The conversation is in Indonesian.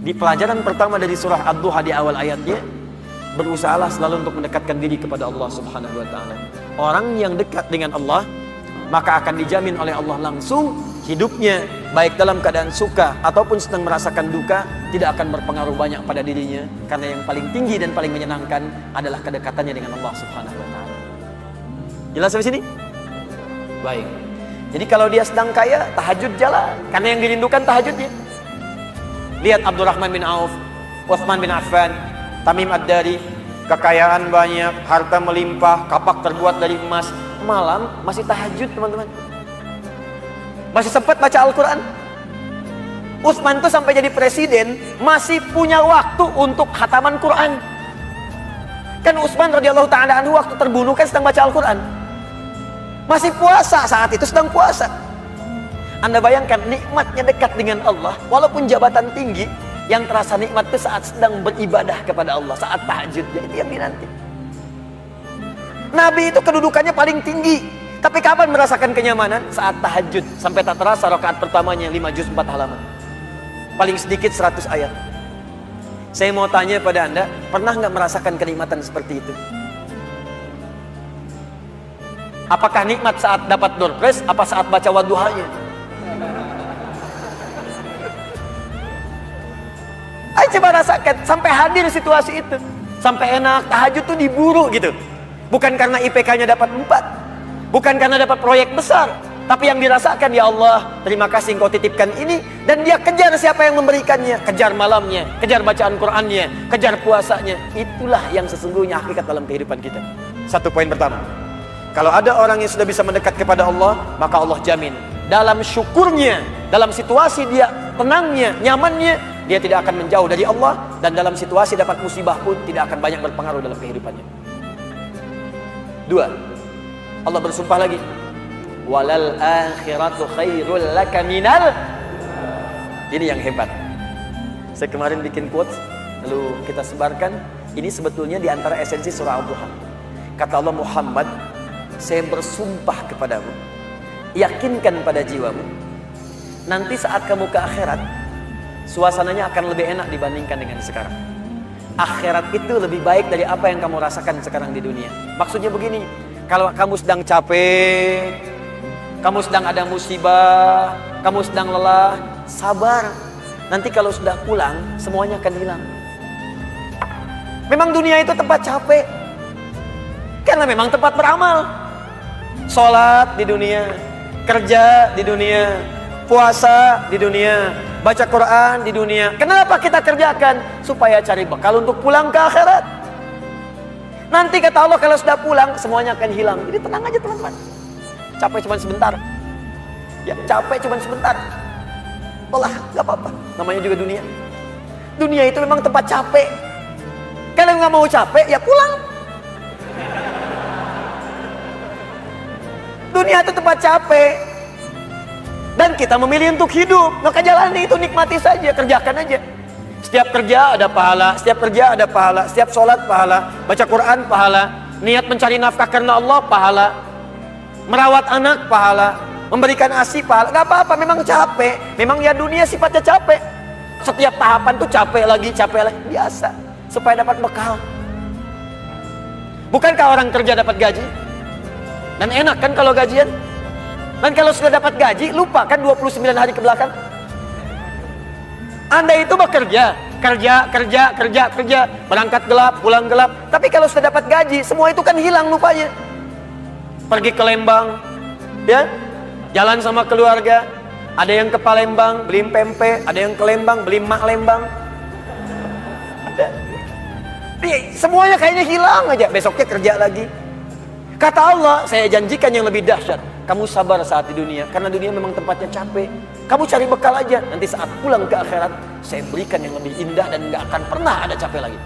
Di pelajaran pertama dari surah Ad-Duha di awal ayatnya, berusahalah selalu untuk mendekatkan diri kepada Allah Subhanahu wa taala. Orang yang dekat dengan Allah, maka akan dijamin oleh Allah langsung hidupnya, baik dalam keadaan suka ataupun sedang merasakan duka, tidak akan berpengaruh banyak pada dirinya, karena yang paling tinggi dan paling menyenangkan adalah kedekatannya dengan Allah Subhanahu wa taala. Jelas sampai sini? Baik. Jadi kalau dia sedang kaya, tahajud jalan, karena yang dirindukan tahajudnya. Lihat Abdurrahman bin Auf, Utsman bin Affan, Tamim Ad-Dari, kekayaan banyak, harta melimpah, kapak terbuat dari emas, malam masih tahajud, teman-teman. Masih sempat baca Al-Quran. Utsman tuh sampai jadi presiden masih punya waktu untuk khataman Quran. Kan Utsman radhiyallahu ta'ala anhu waktu terbunuh kan sedang baca Al-Quran. Masih puasa, saat itu sedang puasa. Anda bayangkan nikmatnya dekat dengan Allah, walaupun jabatan tinggi, yang terasa nikmat itu saat sedang beribadah kepada Allah, saat tahajudnya, itu yang dinanti. Nabi itu kedudukannya paling tinggi, tapi kapan merasakan kenyamanan? Saat tahajud, sampai tak terasa rakaat pertamanya 5 juz 4 halaman. Paling sedikit 100 ayat. Saya mau tanya pada Anda, pernah nggak merasakan kenikmatan seperti itu? Apakah nikmat saat dapat door prize, apa saat baca wadduhanya? Ayo coba rasakan, sampai hadir situasi itu. Sampai enak, tahajud tuh diburu gitu. Bukan karena IPK-nya dapat 4, bukan karena dapat proyek besar, tapi yang dirasakan, ya Allah, terima kasih Engkau titipkan ini. Dan dia kejar siapa yang memberikannya, kejar malamnya, kejar bacaan Qur'annya, kejar puasanya. Itulah yang sesungguhnya hakikat dalam kehidupan kita. Satu poin pertama, kalau ada orang yang sudah bisa mendekat kepada Allah, maka Allah jamin dalam syukurnya, dalam situasi dia tenangnya, nyamannya, dia tidak akan menjauh dari Allah, dan dalam situasi dapat musibah pun tidak akan banyak berpengaruh dalam kehidupannya. 2. Allah bersumpah lagi, walal akhiratu khairul laka minal. Ini yang hebat. Saya kemarin bikin quotes, lalu kita sebarkan. Ini sebetulnya di antara esensi surah Ad-Duha. Kata Allah, Muhammad, saya bersumpah kepadamu, yakinkan pada jiwamu, nanti saat kamu ke akhirat, suasananya akan lebih enak dibandingkan dengan sekarang. Akhirat itu lebih baik dari apa yang kamu rasakan sekarang di dunia. Maksudnya begini, kalau kamu sedang capek, kamu sedang ada musibah, kamu sedang lelah, sabar. Nanti kalau sudah pulang, semuanya akan hilang. Memang dunia itu tempat capek, karena memang tempat beramal. Sholat di dunia, kerja di dunia, puasa di dunia, baca Quran di dunia. Kenapa kita kerjakan? Supaya cari bekal untuk pulang ke akhirat. Nanti kata Allah, kalau sudah pulang, semuanya akan hilang. Jadi tenang aja teman-teman. Capek cuma sebentar. Ya, capek cuma sebentar. Olah, gak apa-apa. Namanya juga dunia. Dunia itu memang tempat capek. Kalau nggak mau capek, ya pulang. Dunia itu tempat capek. Dan kita memilih untuk hidup. Maka jalani itu, nikmati saja, kerjakan aja. Setiap kerja ada pahala, setiap kerja ada pahala, setiap sholat pahala, baca Quran pahala, niat mencari nafkah karena Allah pahala, merawat anak pahala, memberikan ASI pahala. Gak apa-apa, memang capek. Memang ya dunia sifatnya capek. Setiap tahapan tuh capek lagi, biasa. Supaya dapat bekal. Bukankah orang kerja dapat gaji? Dan enak kan kalau gajian? Dan kalau sudah dapat gaji, lupa kan 29 hari ke belakang? Anda itu bekerja, kerja, berangkat gelap, pulang gelap. Tapi kalau sudah dapat gaji, semua itu kan hilang lupanya. Pergi ke Lembang, ya, jalan sama keluarga. Ada yang ke Palembang, beli pempek. Ada yang ke Lembang, beli mak Lembang. Semuanya kayaknya hilang aja. Besoknya kerja lagi. Kata Allah, saya janjikan yang lebih dahsyat. Kamu sabar saat di dunia, karena dunia memang tempatnya capek. Kamu cari bekal aja. Nanti saat pulang ke akhirat, saya berikan yang lebih indah dan gak akan pernah ada capek lagi.